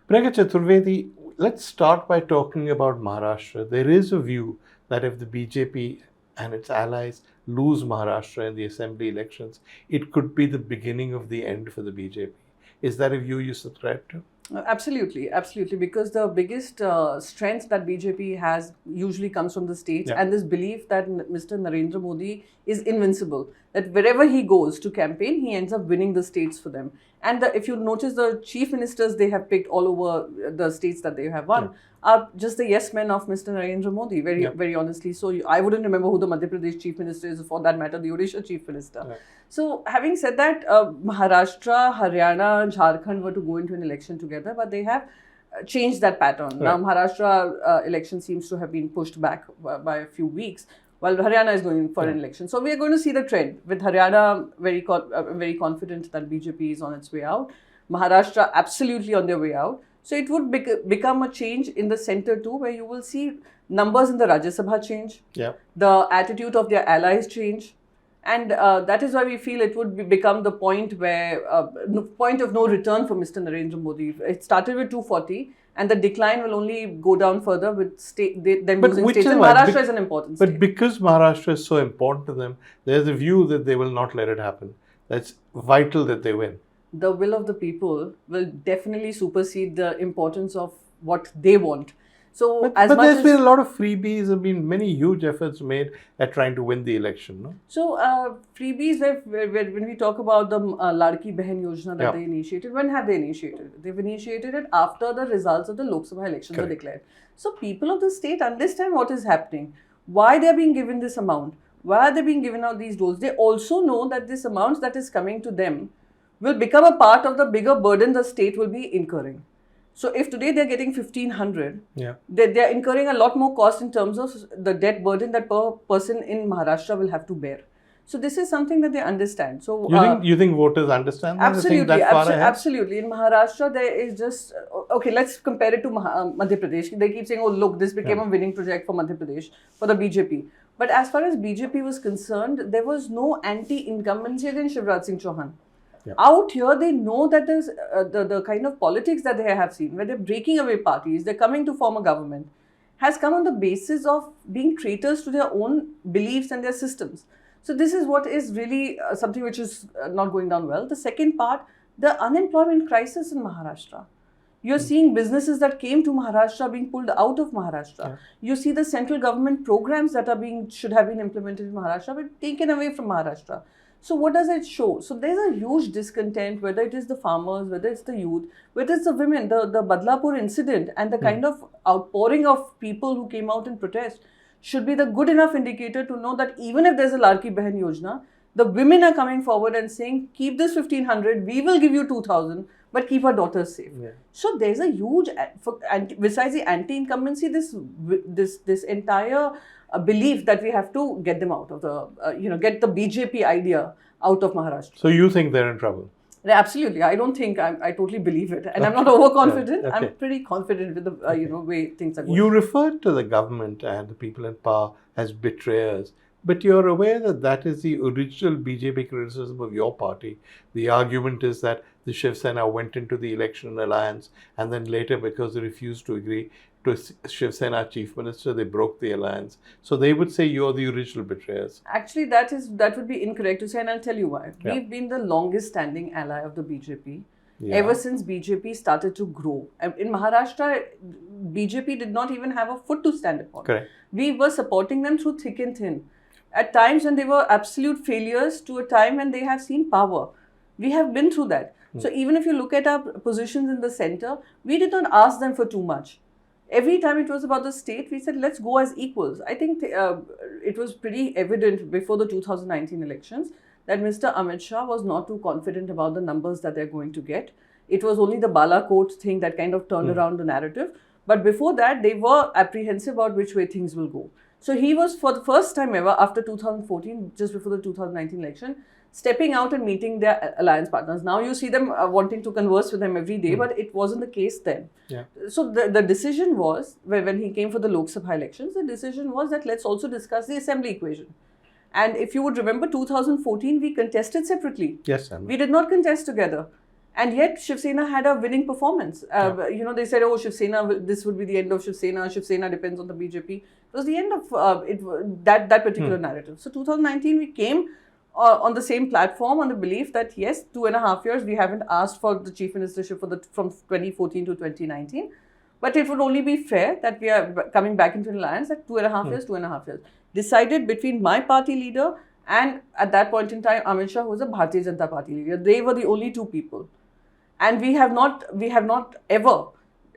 Priyanka Chaturvedi, let's start by talking about Maharashtra. There is a view that if the BJP and its allies lose Maharashtra in the assembly elections, it could be the beginning of the end for the BJP. Is that a view you subscribe to? Absolutely, absolutely. Because the biggest strength that BJP has usually comes from the states, Yeah. and this belief that Mr. Narendra Modi is invincible. That wherever he goes to campaign, he ends up winning the states for them. And if you notice, the chief ministers they have picked all over the states that they have won are just the yes men of Mr. Narendra Modi. Very honestly. So I wouldn't remember who the Madhya Pradesh chief minister is, for that matter, the Odisha chief minister. Right. So, having said that, Maharashtra, Haryana, Jharkhand were to go into an election together, but they have changed that pattern. Right. Now, Maharashtra election seems to have been pushed back by a few weeks, while Haryana is going for an election. So, we are going to see the trend with Haryana very confident that BJP is on its way out. Maharashtra absolutely on their way out. So, it would become a change in the center too, where you will see numbers in the Rajya Sabha change, the attitude of their allies change. And that is why we feel it would become the point where, point of no return for Mr. Narendra Modi. It started with 240 and the decline will only go down further with them losing states. And Maharashtra is an important state. But because Maharashtra is so important to them, there's a view that they will not let it happen. That's vital that they win. The will of the people will definitely supersede the importance of what they want. So, but there's been a lot of freebies. There have been many huge efforts made at trying to win the election. No? So, freebies, when we talk about the Ladki Behan Yojana that they initiated, when have they initiated it? They've initiated it after the results of the Lok Sabha elections were declared. So, people of the state understand what is happening, why they are being given this amount, why are they being given out these doses. They also know that this amount that is coming to them will become a part of the bigger burden the state will be incurring. So, if today they are getting 1,500, they are incurring a lot more cost in terms of the debt burden that per person in Maharashtra will have to bear. So, this is something that they understand. So, you think voters understand that? Absolutely, absolutely. In Maharashtra, there is just okay. Let's compare it to Madhya Pradesh. They keep saying, "Oh, look, this became a winning project for Madhya Pradesh for the BJP." But as far as BJP was concerned, there was no anti-incumbency against Shivraj Singh Chauhan. Out here, they know that there's the kind of politics that they have seen, where they're breaking away parties, they're coming to form a government, has come on the basis of being traitors to their own beliefs and their systems. So this is what is really something which is not going down well. The second part, the unemployment crisis in Maharashtra. You're seeing businesses that came to Maharashtra being pulled out of Maharashtra. You see the central government programs that should have been implemented in Maharashtra but taken away from Maharashtra. So what does it show? So there's a huge discontent, whether it is the farmers, whether it's the youth, whether it's the women. The Badlapur incident and the kind of outpouring of people who came out in protest should be the good enough indicator to know that even if there's a Ladki Behan Yojana, the women are coming forward and saying, keep this 1,500, we will give you 2,000, but keep our daughters safe. So there's a huge, besides the anti-incumbency, this entire belief that we have to get them out of the, get the BJP idea out of Maharashtra. So you think they're in trouble? Absolutely. I don't think I totally believe it. And I'm not overconfident. I'm pretty confident with the way things are going. You referred to the government and the people in power as betrayers. But you're aware that that is the original BJP criticism of your party. The argument is that the Shiv Sena went into the election alliance and then later, because they refused to agree to Shiv Sena chief minister, they broke the alliance. So they would say you're the original betrayers. Actually, that would be incorrect to say, and I'll tell you why. We've been the longest standing ally of the BJP. Ever since BJP started to grow. In Maharashtra, BJP did not even have a foot to stand upon. Correct. We were supporting them through thick and thin. At times when they were absolute failures to a time when they have seen power. We have been through that. So even if you look at our positions in the center, we did not ask them for too much. Every time it was about the state, we said, let's go as equals. I think it was pretty evident before the 2019 elections that Mr. Amit Shah was not too confident about the numbers that they're going to get. It was only the Balakot thing that kind of turned around the narrative. But before that, they were apprehensive about which way things will go. So he was, for the first time ever, after 2014, just before the 2019 election, stepping out and meeting their alliance partners. Now you see them wanting to converse with them every day, but it wasn't the case then. So the decision was, when he came for the Lok Sabha elections, the decision was that let's also discuss the assembly equation. And if you would remember, 2014, we contested separately. Yes, I we did not contest together. And yet Shiv Sena had a winning performance. They said, oh, Shiv Sena, this would be the end of Shiv Sena. Shiv Sena depends on the BJP. It was the end of that particular narrative. So 2019, we came on the same platform on the belief that yes, 2.5 years, we haven't asked for the chief ministership from 2014 to 2019. But it would only be fair that we are coming back into an alliance at 2.5 years, 2.5 years. Decided between my party leader and at that point in time, Amit Shah, who was a Bharatiya Janata Party leader. They were the only two people. And we have not ever,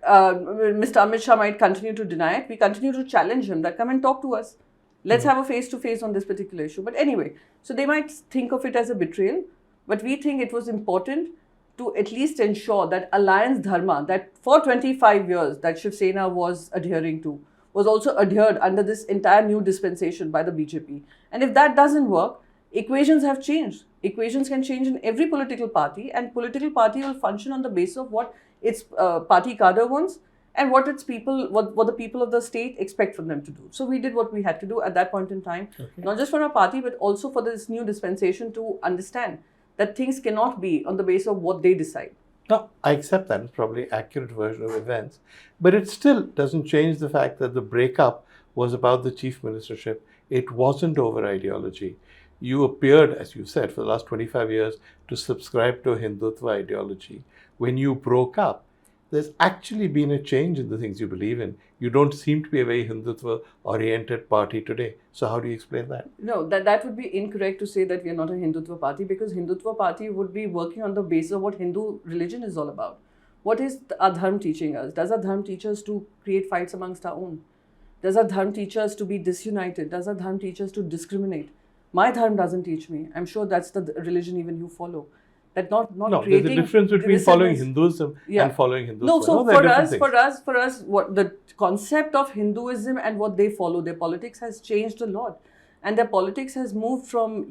Mr. Amit Shah might continue to deny it. We continue to challenge him that come and talk to us. Let's have a face-to-face on this particular issue. But anyway, so they might think of it as a betrayal, but we think it was important to at least ensure that alliance dharma, that for 25 years that Shiv Sena was adhering to, was also adhered under this entire new dispensation by the BJP. And if that doesn't work, equations have changed. Equations can change in every political party, and political party will function on the basis of what its party cadre wants and what its people, what the people of the state expect from them to do. So we did what we had to do at that point in time, not just for our party, but also for this new dispensation to understand that things cannot be on the basis of what they decide. No, I accept that. It's probably an accurate version of events. But it still doesn't change the fact that the breakup was about the chief ministership. It wasn't over ideology. You appeared, as you said, for the last 25 years to subscribe to a Hindutva ideology. When you broke up, there's actually been a change in the things you believe in. You don't seem to be a very Hindutva-oriented party today. So how do you explain that? No, that would be incorrect to say that we are not a Hindutva party, because Hindutva party would be working on the basis of what Hindu religion is all about. What is our dharma teaching us? Does our dharma teach us to create fights amongst our own? Does our dharma teach us to be disunited? Does our dharma teach us to discriminate? My dharma doesn't teach me. I'm sure that's the religion even you follow. That not creating. There's a difference between following Hinduism and following Hindutva. No, so for us, what the concept of Hinduism and what they follow, their politics has changed a lot, and their politics has moved from,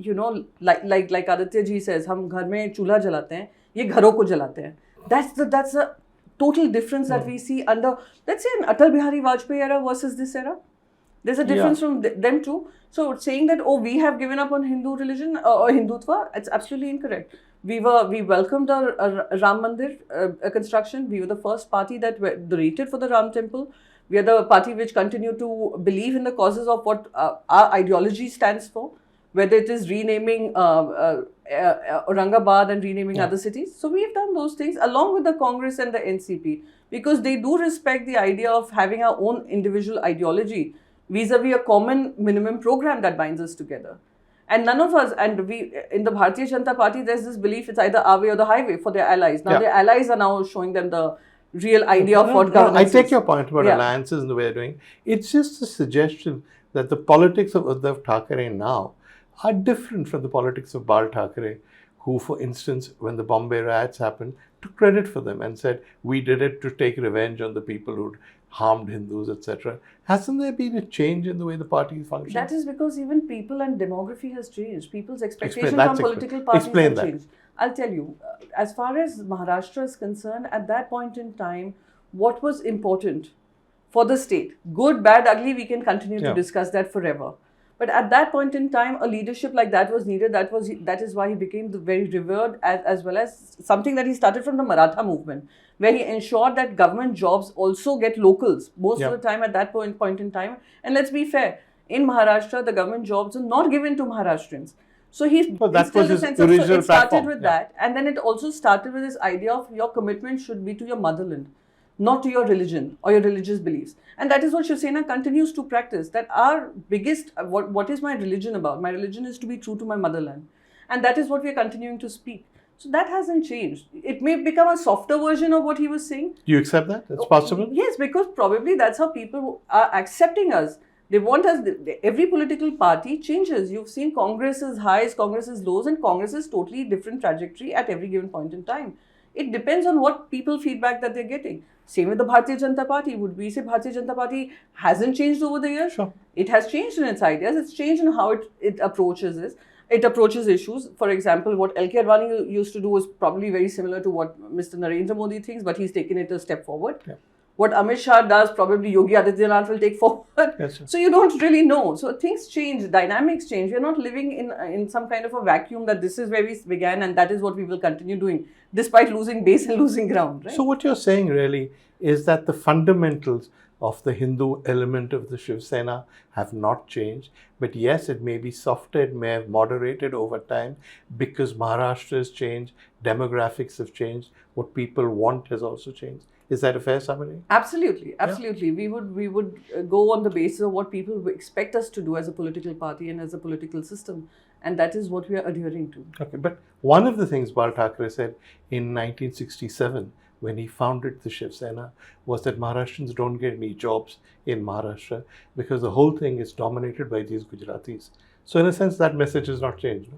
like Aditya ji says, हम घर में चूल्हा जलाते हैं, ये घरों को जलाते हैं. That's a total difference that we see under, let's say, an Atal Bihari Vajpayee era versus this era. There's a difference from them too. So saying that, we have given up on Hindu religion or Hindutva, it's absolutely incorrect. We welcomed our Ram Mandir construction. We were the first party that donated for the Ram temple. We are the party which continue to believe in the causes of what our ideology stands for, whether it is renaming Aurangabad and renaming other cities. So we've done those things along with the Congress and the NCP, because they do respect the idea of having our own individual ideology vis-a-vis a common minimum program that binds us together. And none of us, and we, in the Bharatiya Janata Party, there's this belief it's either our way or the highway for their allies. Now their allies are now showing them the real idea of what governance is. I take your point about alliances and the way they're doing. It's just a suggestion that the politics of Uddhav Thackeray now are different from the politics of Bal Thackeray, who, for instance, when the Bombay riots happened, took credit for them and said, we did it to take revenge on the people who'd harmed Hindus, etc. Hasn't there been a change in the way the party functions? That is because even people and demography has changed. People's expectation from political parties have changed. I'll tell you, as far as Maharashtra is concerned, at that point in time, what was important for the state, good, bad, ugly, we can continue to discuss that forever. But at that point in time, a leadership like that was needed. That is why he became very revered, as well as something that he started from the Maratha movement, where he ensured that government jobs also get locals most of the time at that point in time. And let's be fair, in Maharashtra, the government jobs are not given to Maharashtrians. So it started with that. And then it also started with this idea of your commitment should be to your motherland, not to your religion or your religious beliefs. And that is what Shiv Sena continues to practice. That our biggest, what is my religion about? My religion is to be true to my motherland. And that is what we are continuing to speak. So that hasn't changed. It may become a softer version of what he was saying. Do you accept that? It's possible? Yes, because probably that's how people are accepting us. They want us, every political party changes. You've seen Congress's highs, Congress's lows, and Congress's totally different trajectory at every given point in time. It depends on what people feedback that they're getting. Same with the Bharatiya Janata Party. Would we say Bharatiya Janata Party hasn't changed over the years? Sure. It has changed in its ideas. It's changed in how it approaches this. It approaches issues. For example, what L.K. Advani used to do was probably very similar to what Mr. Narendra Modi thinks, but he's taken it a step forward. Yeah. What Amit Shah does, probably Yogi Adityanath will take forward. Yes, sir. So you don't really know. So things change, dynamics change. We're not living in some kind of a vacuum that this is where we began and that is what we will continue doing, despite losing base and losing ground. Right? So what you're saying really is that the fundamentals of the Hindu element of the Shiv Sena have not changed. But yes, it may be softer, it may have moderated over time because Maharashtra has changed, demographics have changed, what people want has also changed. Is that a fair summary? Absolutely, absolutely. Yeah. We would go on the basis of what people expect us to do as a political party and as a political system, and that is what we are adhering to. Okay, but one of the things Bal Thackeray said in 1967 when he founded the Shiv Sena was that Maharashtrians don't get any jobs in Maharashtra because the whole thing is dominated by these Gujaratis. So in a sense, that message has not changed. No?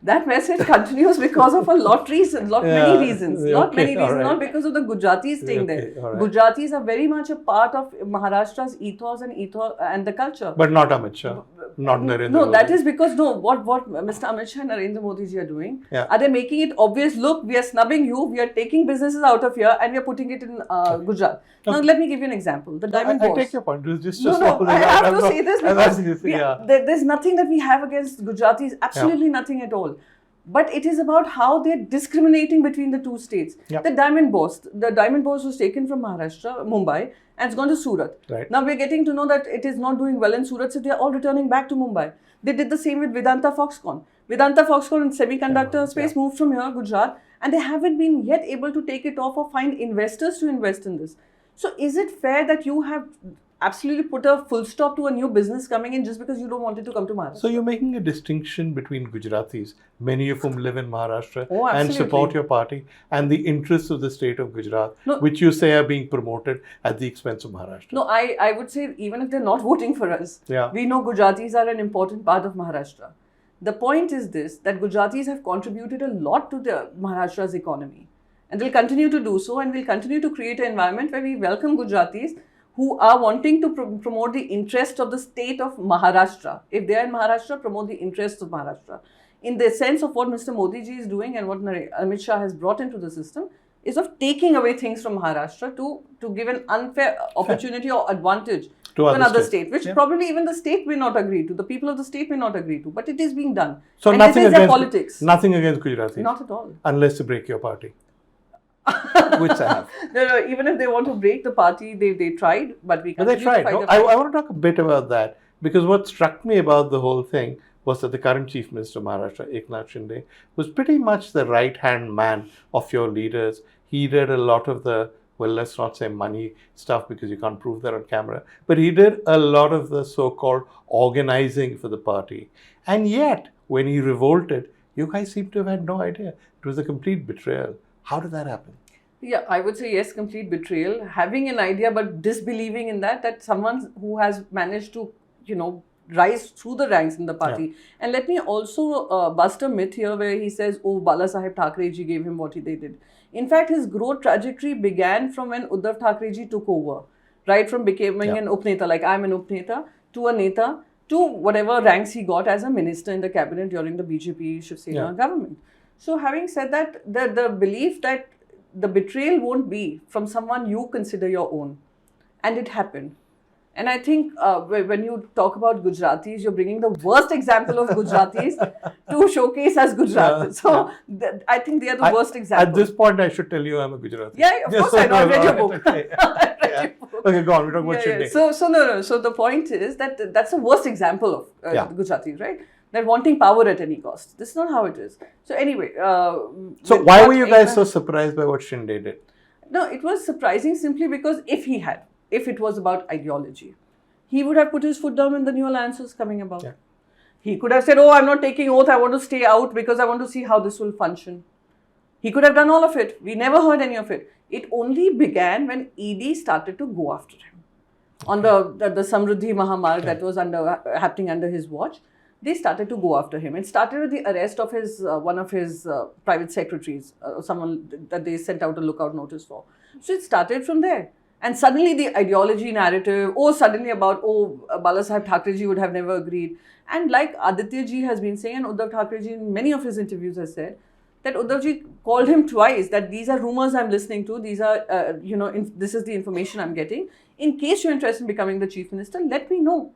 That message continues because of many reasons. Many reasons, not because of the Gujaratis staying there. Right. Gujaratis are very much a part of Maharashtra's ethos and the culture. But not Amit Shah, not Narendra Modi. No, that is because, what Mr. Amit Shah and Narendra Modi ji are doing, are they making it obvious, look, we are snubbing you, we are taking businesses out of here and we are putting it in Gujarat. Now, let me give you an example. The Diamond Boss. I take your point. Just I have to say this because there's nothing that we have against Gujaratis, absolutely nothing at all. But it is about how they're discriminating between the two states. The Diamond Boss was taken from Maharashtra, Mumbai, and it's gone to Surat. Right. Now we're getting to know that it is not doing well in Surat, so they're all returning back to Mumbai. They did the same with Vedanta Foxconn. Vedanta Foxconn in semiconductor space moved from here, Gujarat, and they haven't been yet able to take it off or find investors to invest in this. So is it fair that you have absolutely put a full stop to a new business coming in just because you don't want it to come to Maharashtra? So you're making a distinction between Gujaratis, many of whom live in Maharashtra and support your party, and the interests of the state of Gujarat, which you say are being promoted at the expense of Maharashtra. No, I would say even if they're not voting for us, we know Gujaratis are an important part of Maharashtra. The point is this, that Gujaratis have contributed a lot to the Maharashtra's economy. And they'll continue to do so, and we'll continue to create an environment where we welcome Gujaratis who are wanting to promote the interest of the state of Maharashtra. If they are in Maharashtra, promote the interests of Maharashtra. In the sense of what Mr. Modi ji is doing and what Amit Shah has brought into the system is of taking away things from Maharashtra to give an unfair opportunity or advantage to another state, which probably even the state may not agree to, the people of the state may not agree to, but it is being done. So and nothing this is against their politics. Nothing against Gujaratis? Not at all. Unless they break your party. Which I have. No, even if they want to break the party, they tried, but we continue to fight. I want to talk a bit about that, because what struck me about the whole thing was that the current Chief Minister of Maharashtra, Eknath Shinde, was pretty much the right-hand man of your leaders. He did a lot of the, well, let's not say money stuff because you can't prove that on camera, but he did a lot of the so-called organizing for the party. And yet, when he revolted, you guys seem to have had no idea. It was a complete betrayal. How did that happen? Yeah, I would say yes, complete betrayal. Having an idea but disbelieving in that someone who has managed to, rise through the ranks in the party. Yeah. And let me also bust a myth here where he says, oh, Bala Saheb Thackeray ji gave him what they did. In fact, his growth trajectory began from when Uddhav Thackeray ji took over, right? From becoming an Upneta, like I'm an Upneta, to a Neta, to whatever ranks he got as a minister in the cabinet during the BJP Shiv Sena government. So having said that, the belief that the betrayal won't be from someone you consider your own. And it happened. And I think when you talk about Gujaratis, you're bringing the worst example of Gujaratis to showcase as Gujaratis. So I think they are the worst example. At this point, I should tell you I'm a Gujarati. Yeah, of course I know. I read your book. Okay, go on. We're talking about Shinde. So the point is that that's the worst example of Gujaratis, right? They're wanting power at any cost. This is not how it is. So anyway. So why were you guys so surprised by what Shinde did? No, it was surprising simply because if it was about ideology, he would have put his foot down when the new alliance was coming about. Yeah. He could have said, oh, I'm not taking oath. I want to stay out because I want to see how this will function. He could have done all of it. We never heard any of it. It only began when ED started to go after him. On the Samruddhi Mahamarg that was happening under his watch. They started to go after him. It started with the arrest of one of his private secretaries, someone that they sent out a lookout notice for. So it started from there. And suddenly the ideology narrative, Bala Saheb Thackeray ji would have never agreed. And like Aditya ji has been saying, and Uddhav Thackeray ji in many of his interviews has said, that Uddhavji called him twice, that these are rumors I'm listening to, these are, this is the information I'm getting. In case you're interested in becoming the chief minister, let me know.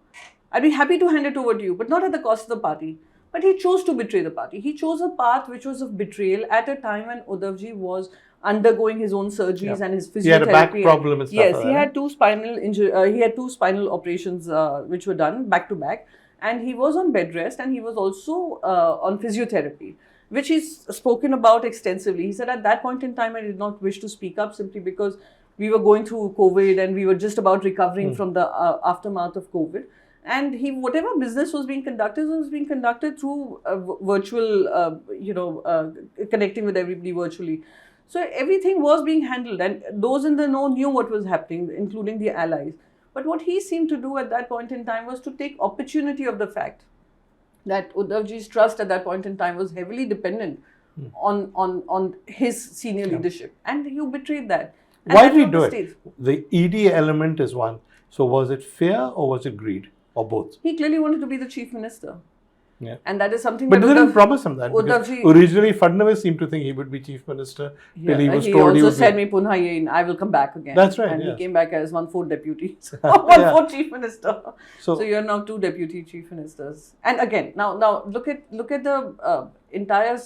I'd be happy to hand it over to you, but not at the cost of the party. But he chose to betray the party. He chose a path which was of betrayal at a time when Uddhavji was undergoing his own surgeries and his physiotherapy. He had a back problem and stuff. Yes, he had two spinal operations which were done back to back, and he was on bed rest, and he was also on physiotherapy, which he's spoken about extensively. He said, at that point in time, I did not wish to speak up simply because we were going through COVID and we were just about recovering from the aftermath of COVID. And whatever business was being conducted through virtual, connecting with everybody virtually. So everything was being handled, and those in the know knew what was happening, including the allies. But what he seemed to do at that point in time was to take opportunity of the fact that Uddhavji's trust at that point in time was heavily dependent on his senior leadership, and you betrayed that. And why did he do it? The ED element is one. So was it fear or was it greed? Or both? He clearly wanted to be the chief minister. Yeah. And that is something but they didn't promise him that. Originally, Fadnavis seemed to think he would be chief minister. Till he was told he also said, "Me punha yein, I will come back again." That's right. And he came back as 1/4 deputy, 1/4 chief minister. So you are now 2 deputy chief ministers. And again, now look at the entire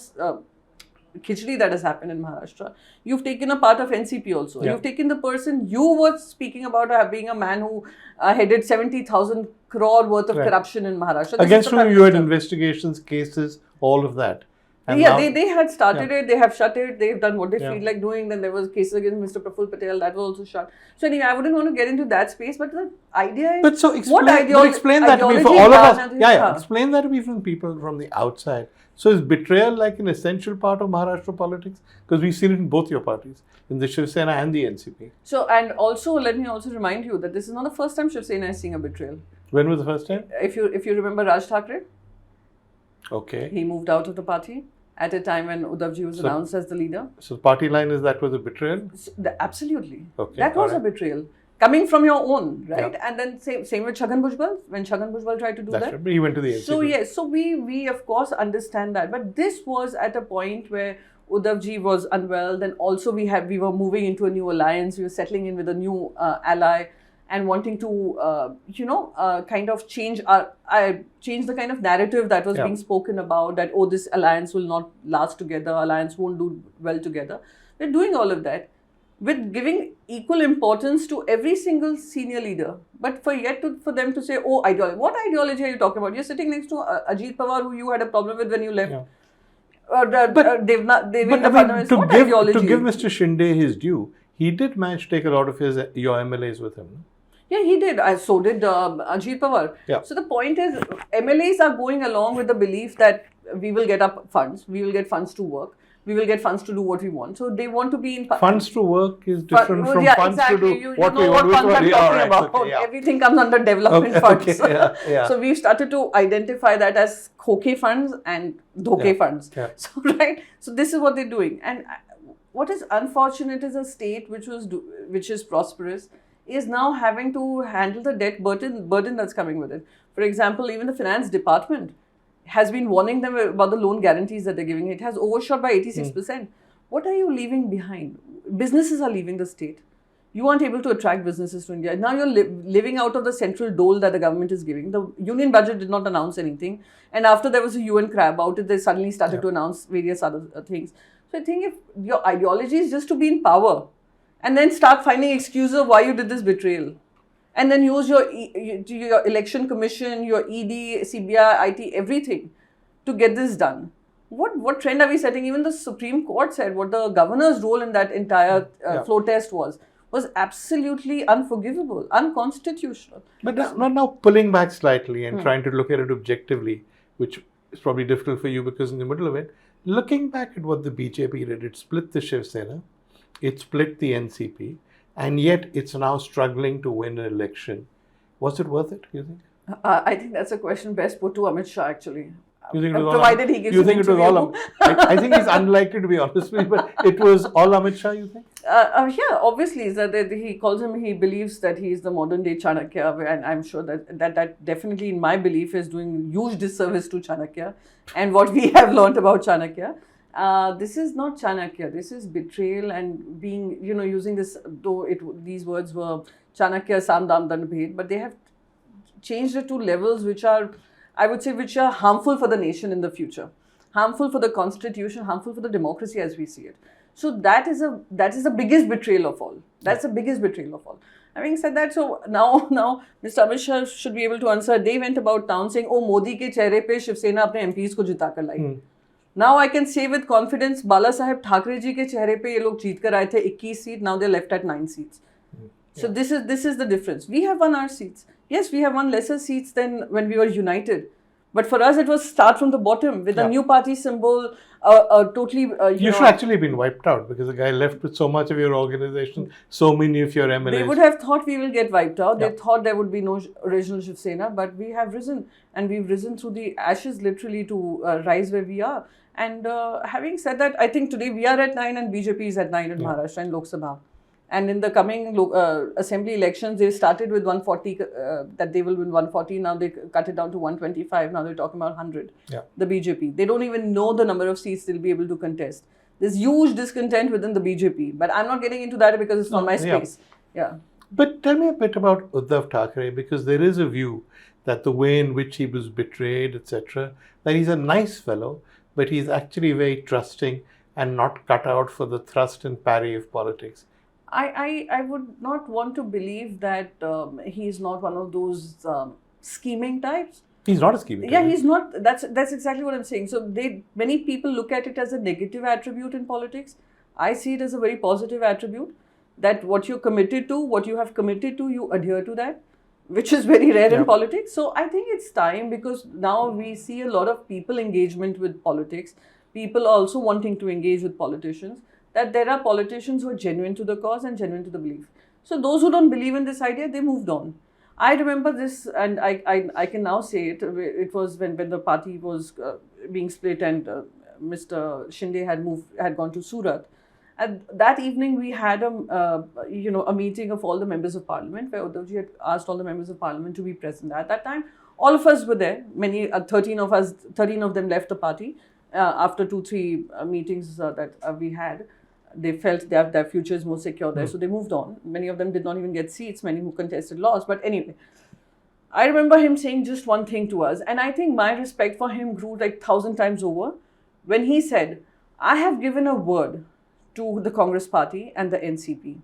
khichdi that has happened in Maharashtra. You've taken a part of NCP also. You've taken the person you were speaking about being a man who headed 70,000 crore worth of corruption in Maharashtra. Against whom you had investigations, cases, all of that. And they had started it, they have shut it, they've done what they feel like doing. Then there was cases against Mr. Praful Patel, that was also shut. So anyway, I wouldn't want to get into that space, but the idea is... But so explain that to me for all of us. Explain that to me from people from the outside. So is betrayal like an essential part of Maharashtra politics? Because we've seen it in both your parties, in the Shiv Sena and the NCP. So, and also, let me also remind you that this is not the first time Shiv Sena is seeing a betrayal. When was the first time? If you remember Raj Thackeray. Okay. He moved out of the party at a time when Uddhavji was announced as the leader. So the party line is that was a betrayal? Absolutely. Okay. That was a betrayal. Coming from your own, right? Yeah. And then same with Chhagan Bhujbal, when Chhagan Bhujbal tried to do that. Right. He went to the NCP. So yes, so we of course understand that. But this was at a point where Uddhavji was unwell. Then also we were moving into a new alliance. We were settling in with a new ally and wanting to, kind of change the kind of narrative that was being spoken about, that, oh, this alliance will not last together, alliance won't do well together. We're doing all of that with giving equal importance to every single senior leader. But for them to say, oh, ideology. What ideology are you talking about? You're sitting next to Ajit Pawar, who you had a problem with when you left. Yeah. To give Mr. Shinde his due, he did manage to take a lot of your MLAs with him. Yeah, he did. So did Ajit Pawar. Yeah. So the point is, MLAs are going along with the belief that we will get up funds, we will get funds to work, we will get funds to do what we want. So they want to be in... Funds to work is different from funds to do what we want. Everything comes under development funds. Okay, So we've started to identify that as khoke funds and dhoke funds. Yeah. So, right? So this is what they're doing. And what is unfortunate is a state which is prosperous is now having to handle the debt burden that's coming with it. For example, even the finance department has been warning them about the loan guarantees that they're giving. It has overshot by 86%. What are you leaving behind? Businesses are leaving the state. You aren't able to attract businesses to India. Now you're living out of the central dole that the government is giving. The union budget did not announce anything. And after there was a UN cry about it, they suddenly started to announce various other things. So I think if your ideology is just to be in power, and then start finding excuses of why you did this betrayal. And then use your election commission, your ED, CBI, IT, everything to get this done. What trend are we setting? Even the Supreme Court said what the governor's role in that entire flow test was absolutely unforgivable, unconstitutional. But now pulling back slightly and trying to look at it objectively, which is probably difficult for you because in the middle of it, looking back at what the BJP did, it split the Shiv Sena. It split the NCP, and yet it's now struggling to win an election. Was it worth it, you think? I think that's a question best put to Amit Shah, actually. You think it was provided he gives you think it was all I think he's unlikely to be honest with me, but it was all Amit Shah, you think? Yeah, obviously. He believes that he is the modern day Chanakya, and I'm sure that definitely, in my belief, is doing huge disservice to Chanakya and what we have learnt about Chanakya. This is not Chanakya. This is betrayal and being, using this, though these words were Chanakya, Sam, Dam, Dand, Bhed, but they have changed it to levels which are, I would say, which are harmful for the nation in the future, harmful for the constitution, harmful for the democracy as we see it. So that is the biggest betrayal of all. That's the biggest betrayal of all. Having said that, so now Mr. Amit Shah should be able to answer. They went about town saying, "Oh, Modi ke chehre pe Shiv Sena apne MPs ko jita kar lie." Now I can say with confidence, Bala Saheb Thackeray ji ke chehre pe ye log jeet kar aaye the 21 seat. Now they're left at 9 seats. So this is the difference. We have won our seats. Yes, we have won lesser seats than when we were united. But for us, it was start from the bottom with a new party symbol, totally. You should actually have been wiped out because the guy left with so much of your organization, so many of your MLAs. They would have thought we will get wiped out. They thought there would be no original Shiv Sena, but we have risen, and we've risen through the ashes literally to rise where we are. And having said that, I think today we are at 9 and BJP is at 9 in Maharashtra and Lok Sabha. And in the coming assembly elections, they started with 140, that they will win 140. Now they cut it down to 125. Now they're talking about 100. The BJP. They don't even know the number of seats they'll be able to contest. There's huge discontent within the BJP. But I'm not getting into that because it's not my space. But tell me a bit about Uddhav Thackeray, because there is a view that the way in which he was betrayed, etc., that he's a nice fellow, but he's actually very trusting and not cut out for the thrust and parry of politics. I would not want to believe that he is not one of those scheming types. He's not a scheming type. Yeah, he's not. That's exactly what I'm saying. So many people look at it as a negative attribute in politics. I see it as a very positive attribute, that what you're committed to, what you have committed to, you adhere to that, which is very rare in politics. So I think it's time, because now we see a lot of people engagement with politics, people also wanting to engage with politicians, that there are politicians who are genuine to the cause and genuine to the belief. So those who don't believe in this idea, they moved on. I remember this, and I can now say it. It was when the party was being split, and Mr. Shinde had gone to Surat. And that evening we had a meeting of all the members of parliament, where Uddhavji had asked all the members of parliament to be present. At that time, all of us were there. 13 of them left the party after 2-3 meetings that we had. They felt their future is more secure there, so they moved on. Many of them did not even get seats, many who contested lost. But anyway, I remember him saying just one thing to us, and I think my respect for him grew like 1,000 times over when he said, "I have given a word to the Congress party and the NCP,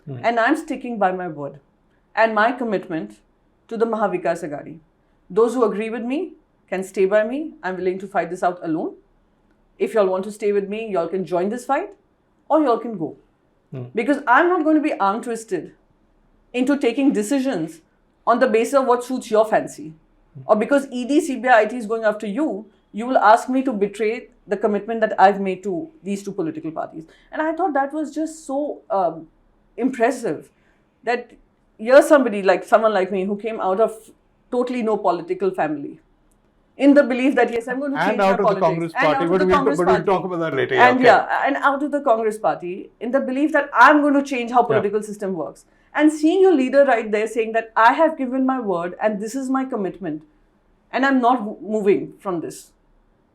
and I'm sticking by my word and my commitment to the Mahavikas Aghadi. Those who agree with me can stay by me. I'm willing to fight this out alone. If y'all want to stay with me, y'all can join this fight, or y'all can go. Because I'm not going to be arm twisted into taking decisions on the basis of what suits your fancy. Or because ED, CBI, IT is going after you, you will ask me to betray the commitment that I've made to these two political parties." And I thought that was just so impressive, that here's someone like me who came out of totally no political family, in the belief that yes, I'm going to change my politics. And out of the Congress party, but we'll talk about that later. And out of the Congress party, in the belief that I'm going to change how political system works. And seeing your leader right there saying that I have given my word and this is my commitment, and I'm not moving from this.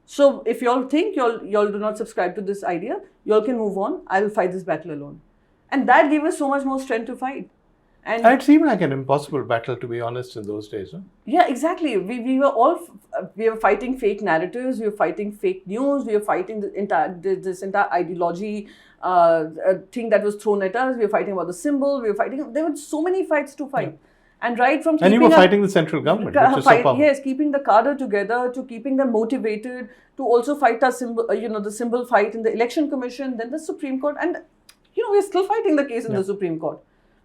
So if y'all think y'all do not subscribe to this idea, y'all can move on. I will fight this battle alone. And that gave us so much more strength to fight. And it seemed like an impossible battle, to be honest, in those days. Huh? Yeah, exactly. We were fighting fake narratives. We were fighting fake news. We were fighting this entire ideology thing that was thrown at us. We were fighting about the symbol. There were so many fights to fight. And right from you were fighting the central government, which is so powerful. Yes, keeping the cadre together, to keeping them motivated, to also fight our symbol, the symbol fight in the election commission, then the Supreme Court, and we're still fighting the case in the Supreme Court.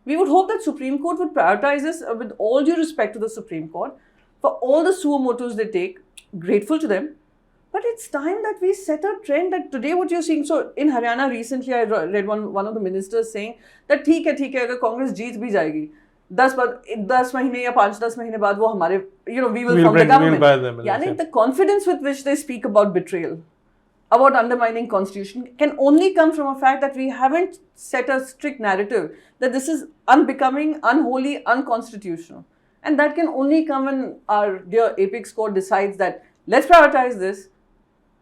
We would hope that Supreme Court would prioritize this, with all due respect to the Supreme Court, for all the suo motos they take. Grateful to them. But it's time that we set a trend that today what you're seeing. So in Haryana recently, I read one of the ministers saying that ठीक है अगर Congress जीत भी जाएगी, 10 महीने या 5-10 महीने बाद वो हमारे, we will form the government. यानी the confidence with which they speak about betrayal, about undermining constitution, can only come from a fact that we haven't set a strict narrative that this is unbecoming, unholy, unconstitutional. And that can only come when our dear apex court decides that let's prioritize this.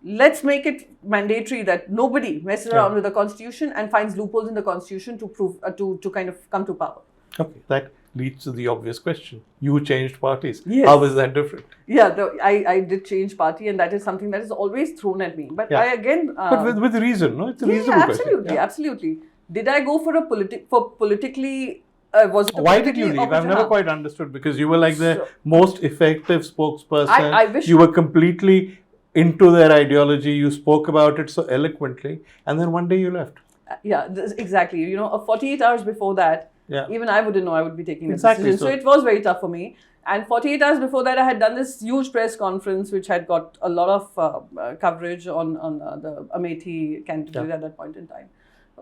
let's make it mandatory that nobody messes around with the constitution and finds loopholes in the constitution to prove to kind of come to power. Okay, that leads to the obvious question. You changed parties. Yes. How is that different? Yeah, I did change party, and that is something that is always thrown at me. But I again... but with reason, no? It's a reasonable absolutely, question. Absolutely. Did I go for politically... was it Why did you leave? I've never quite understood, because you were like the most effective spokesperson. I wish... You were completely into their ideology. You spoke about it so eloquently, and then one day you left. Exactly. You know, 48 hours before that, even I wouldn't know I would be taking this decision. So it was very tough for me. And 48 hours before that, I had done this huge press conference, which had got a lot of coverage on the Amethi candidate at that point in time.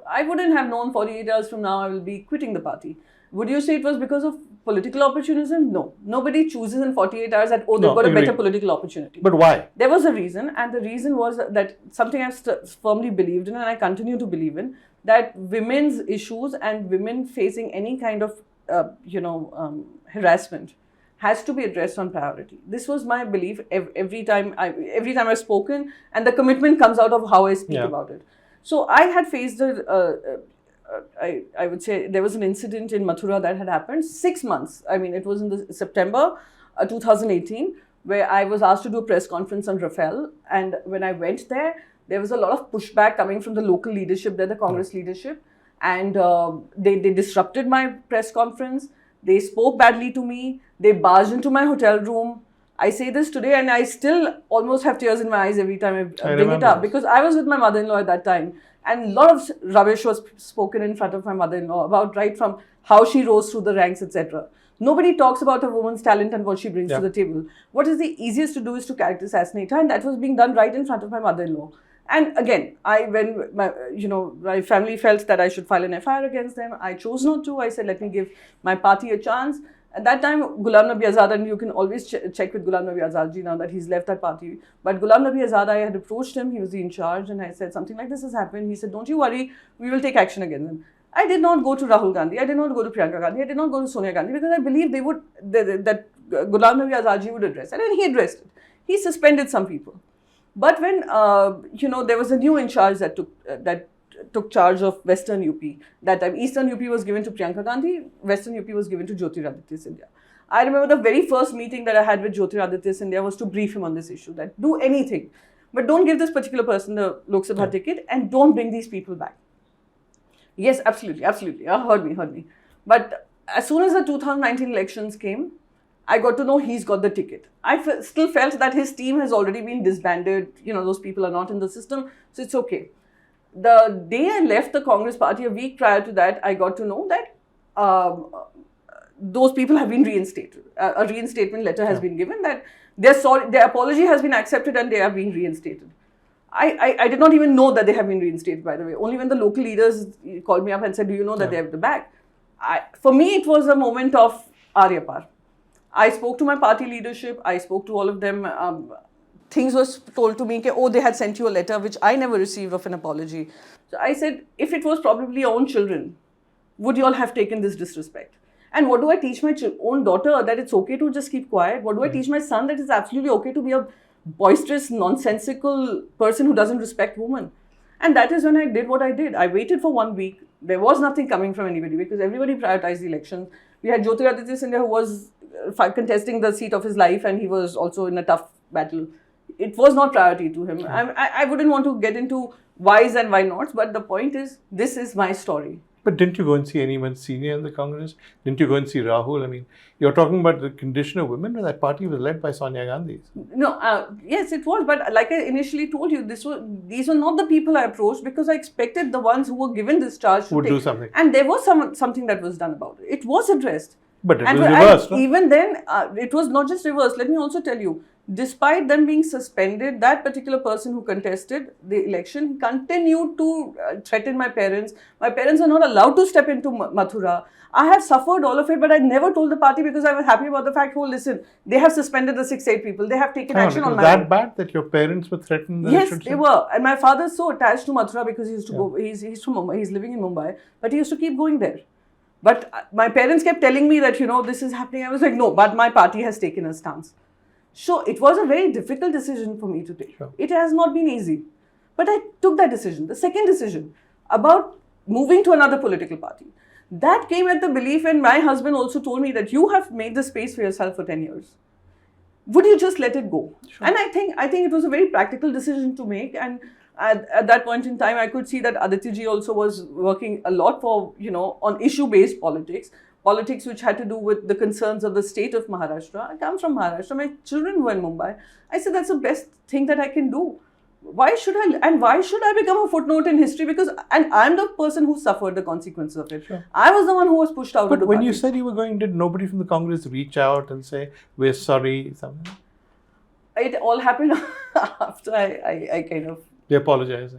I wouldn't have known 48 hours from now I will be quitting the party. Would you say it was because of political opportunism? No. Nobody chooses in 48 hours that, they've got a better political opportunity. But why? There was a reason, and the reason was that something I've firmly believed in, and I continue to believe in, that women's issues and women facing any kind of, harassment has to be addressed on priority. This was my belief every time I've spoken, and the commitment comes out of how I speak about it. So I had faced I would say there was an incident in Mathura that had happened 6 months. I mean, it was in the September 2018, where I was asked to do a press conference on Rafale. And when I went there was a lot of pushback coming from the local leadership there, the Congress leadership. And they disrupted my press conference. They spoke badly to me. They barged into my hotel room. I say this today, and I still almost have tears in my eyes every time I bring it up, because I was with my mother-in-law at that time, and a lot of rubbish was spoken in front of my mother-in-law about right from how she rose through the ranks, etc. Nobody talks about a woman's talent and what she brings to the table. What is the easiest to do is to character assassinate her, and that was being done right in front of my mother-in-law. And again, when my family felt that I should file an FIR against them, I chose not to. I said, let me give my party a chance. At that time, Ghulam Nabi Azad, and you can always check with Ghulam Nabi Azad ji now that he's left that party. But Ghulam Nabi Azad, I had approached him, he was the in charge, and I said, something like this has happened. He said, don't you worry, we will take action against them. I did not go to Rahul Gandhi, I did not go to Priyanka Gandhi, I did not go to Sonia Gandhi, because I believed that Ghulam Nabi Azad ji would address it, and he addressed it. He suspended some people. But when, there was a new in charge that took charge of Western UP. That time, Eastern UP was given to Priyanka Gandhi, Western UP was given to Jyotiraditya Scindia. I remember the very first meeting that I had with Jyotiraditya Scindia was to brief him on this issue, that do anything, but don't give this particular person the Lok Sabha ticket, and don't bring these people back. Yes, absolutely. Heard me. But as soon as the 2019 elections came, I got to know he's got the ticket. I still felt that his team has already been disbanded. Those people are not in the system, so it's okay. The day I left the Congress party, a week prior to that, I got to know that those people have been reinstated. A reinstatement letter has been given that their apology has been accepted and they are being reinstated. I did not even know that they have been reinstated, by the way. Only when the local leaders called me up and said, do you know that they have the bag? For me, it was a moment of Aryapar. I spoke to my party leadership. I spoke to all of them. Things was told to me that, they had sent you a letter, which I never received, of an apology. So I said, if it was probably your own children, would you all have taken this disrespect? And what do I teach my own daughter? That it's okay to just keep quiet? What do I teach my son? That it's absolutely okay to be a boisterous, nonsensical person who doesn't respect women? And that is when I did what I did. I waited for 1 week. There was nothing coming from anybody, because everybody prioritized the elections. We had Jyotiraditya Scindia, who was contesting the seat of his life, and he was also in a tough battle. It was not priority to him. I wouldn't want to get into whys and why nots, but the point is, this is my story. But didn't you go and see anyone senior in the Congress? Didn't you go and see Rahul? I mean, you're talking about the condition of women, and that party was led by Sonia Gandhi. No, yes, it was. But like I initially told you, these were not the people I approached, because I expected the ones who were given this charge to do something. And there was something that was done about it. It was addressed. But it was reversed, no? Even then, it was not just reversed. Let me also tell you, despite them being suspended, that particular person who contested the election continued to threaten my parents. My parents are not allowed to step into Mathura. I have suffered all of it, but I never told the party, because I was happy about the fact, listen, they have suspended the 6-8 people. They have taken action on my that bad that your parents were threatened? Yes, they were. And my father is so attached to Mathura, because he used to go, he's from Mumbai, he's living in Mumbai, but he used to keep going there. But my parents kept telling me that, this is happening. I was like, no, but my party has taken a stance. So it was a very difficult decision for me to take. Sure. It has not been easy. But I took that decision. The second decision about moving to another political party, that came at the belief when my husband also told me that you have made the space for yourself for 10 years. Would you just let it go? Sure. And I think it was a very practical decision to make. And at that point in time, I could see that Aditya ji also was working a lot for, on issue-based politics which had to do with the concerns of the state of Maharashtra. I come from Maharashtra. My children were in Mumbai. I said, that's the best thing that I can do. Why should I become a footnote in history? And I'm the person who suffered the consequences of it. Sure. I was the one who was pushed out of the But when party. you said you were going, did nobody from the Congress reach out and say, we're sorry, something? It all happened after I kind of... They apologized.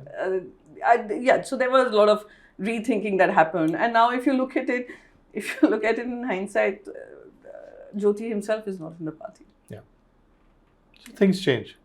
So there was a lot of rethinking that happened. And now if you look at it in hindsight, Jyoti himself is not in the party. Yeah. So things change.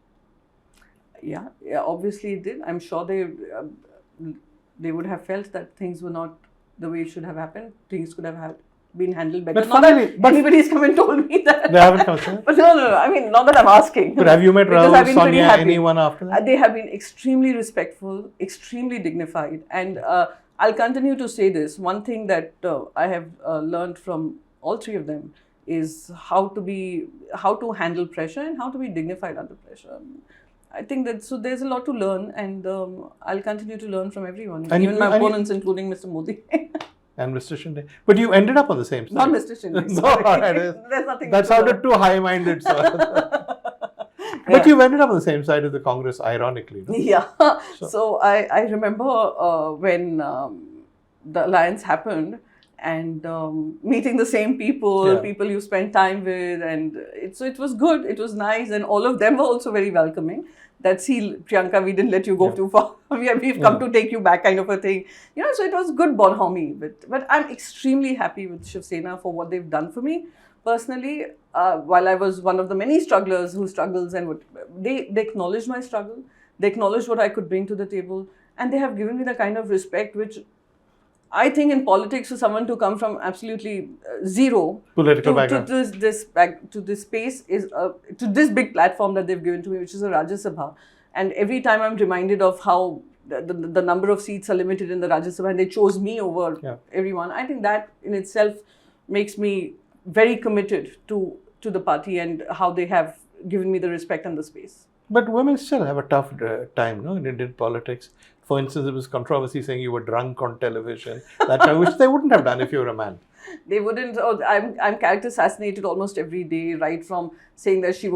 Yeah, obviously it did. I'm sure they would have felt that things were not the way it should have happened. Things could have been handled better. But finally, anybody's come and told me that. They haven't come, sir? But no. I mean, not that I'm asking. But have you met Because I've Rahul, been pretty Sonia, happy. anyone after that? They have been extremely respectful, extremely dignified. And I'll continue to say this. One thing that I have learned from all three of them is how to handle pressure and how to be dignified under pressure. I think that there's a lot to learn, and I'll continue to learn from everyone, even my opponents, including Mr. Modi. And Mr. Shinde. But you ended up on the same side. Not Mr. Shinde. There's nothing. That sounded too high-minded. But you ended up on the same side as the Congress, ironically. No? Yeah. So I remember when the alliance happened, and meeting the same people you spend time with, and it was good, it was nice, and all of them were also very welcoming. That, see, Priyanka, we didn't let you go too far. We've come to take you back, kind of a thing. So it was good bonhomie. But I'm extremely happy with Shiv Sena for what they've done for me. Personally, while I was one of the many strugglers who struggles, and they acknowledged my struggle, they acknowledged what I could bring to the table, and they have given me the kind of respect which I think in politics, for someone to come from absolutely zero political background to this space to this big platform that they've given to me, which is a Rajya Sabha. And every time I'm reminded of how the number of seats are limited in the Rajya Sabha, and they chose me over everyone. I think that in itself makes me very committed to the party and how they have given me the respect and the space. But women still have a tough time, no, in Indian politics. For instance, there was controversy saying you were drunk on television, that time, which they wouldn't have done if you were a man. They wouldn't. I'm character assassinated almost every day, right from saying that she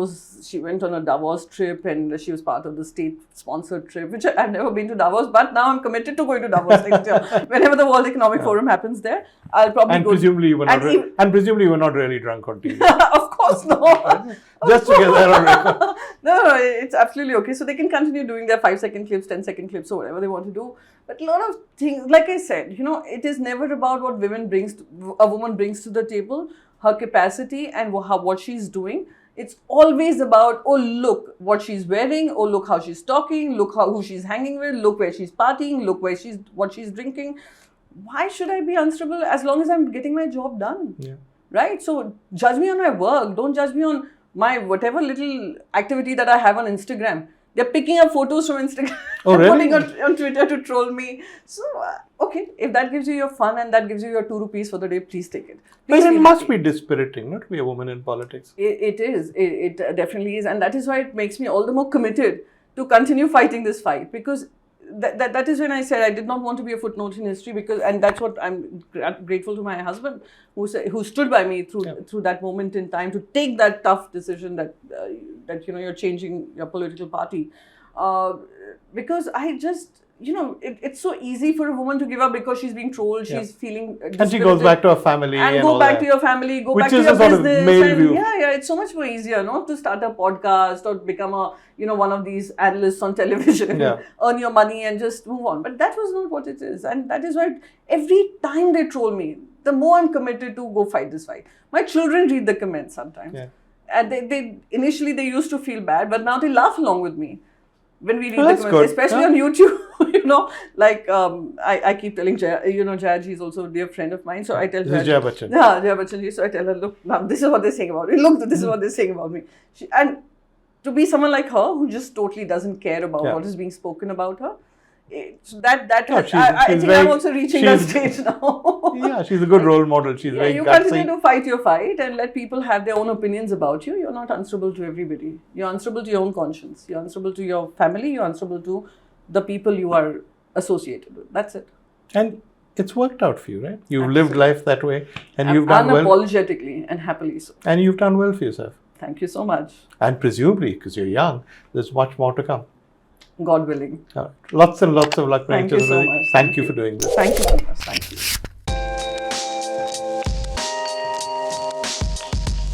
went on a Davos trip and she was part of the state-sponsored trip, which I've never been to Davos, but now I'm committed to going to Davos next year. Whenever the World Economic Forum happens there, I'll probably go. Presumably you were not really drunk on TV. Of course not. Just to get that on record. No, it's absolutely okay. So they can continue doing their 5-second clips, 10-second clips, or whatever they want to do. But a lot of things, like I said, it is never about what a woman brings to the table, her capacity and what she's doing. It's always about, oh, look what she's wearing, oh, look how she's talking, look who she's hanging with, look where she's partying, look what she's drinking. Why should I be answerable as long as I'm getting my job done? Yeah. Right? So judge me on my work. Don't judge me on my whatever little activity that I have on Instagram. They're picking up photos from Instagram and putting on Twitter to troll me. So, okay, if that gives you your fun and that gives you your 2 rupees for the day, please take it. But it must be dispiriting, not to be a woman in politics. It is. It definitely is. And that is why it makes me all the more committed to continue fighting this fight. Because that is when I said I did not want to be a footnote in history, and that's what I'm grateful to my husband who stood by me through that moment in time to take that tough decision that you're changing your political party, because I just it's so easy for a woman to give up because she's being trolled, she's feeling and she goes back to her family and go back to your family, go back to your business, and it's so much more easier not to start a podcast or become a one of these analysts on television, earn your money and just move on. But that was not what it is, and that is why every time they troll me, the more I'm committed to go fight this fight. My children read the comments sometimes, and they initially they used to feel bad, but now they laugh along with me. when we read Well, the that's comments, good. especially Yeah. on YouTube, you know, like I keep telling Jaya, you know, Jaya ji is also a dear friend of mine, so I tell This is Jaya Bachchan. yeah, Jaya Bachchan ji, so I tell her, look, now this is what they're saying about me. Look, this is what they're saying about me. And to be someone like her who just totally doesn't care about Yeah. what is being spoken about her, so that No, has, she's I think very- I'm also reaching that she's- stage now. Yeah, she's a good role model. She's Yeah, very you gutsy. continue to fight your fight and let people have their own opinions about you. You're not answerable to everybody. You're answerable to your own conscience. You're answerable to your family. You're answerable to the people you are associated with. That's it. And it's worked out for you, right? You've Absolutely. lived life that way, and you've done well. Unapologetically and happily so. And you've done well for yourself. Thank you so much. And presumably, because you're young, there's much more to come. God willing. Lots and lots of luck. Thank you so Pranksha. much. Thank you for doing this. Thank you so much. Thank you.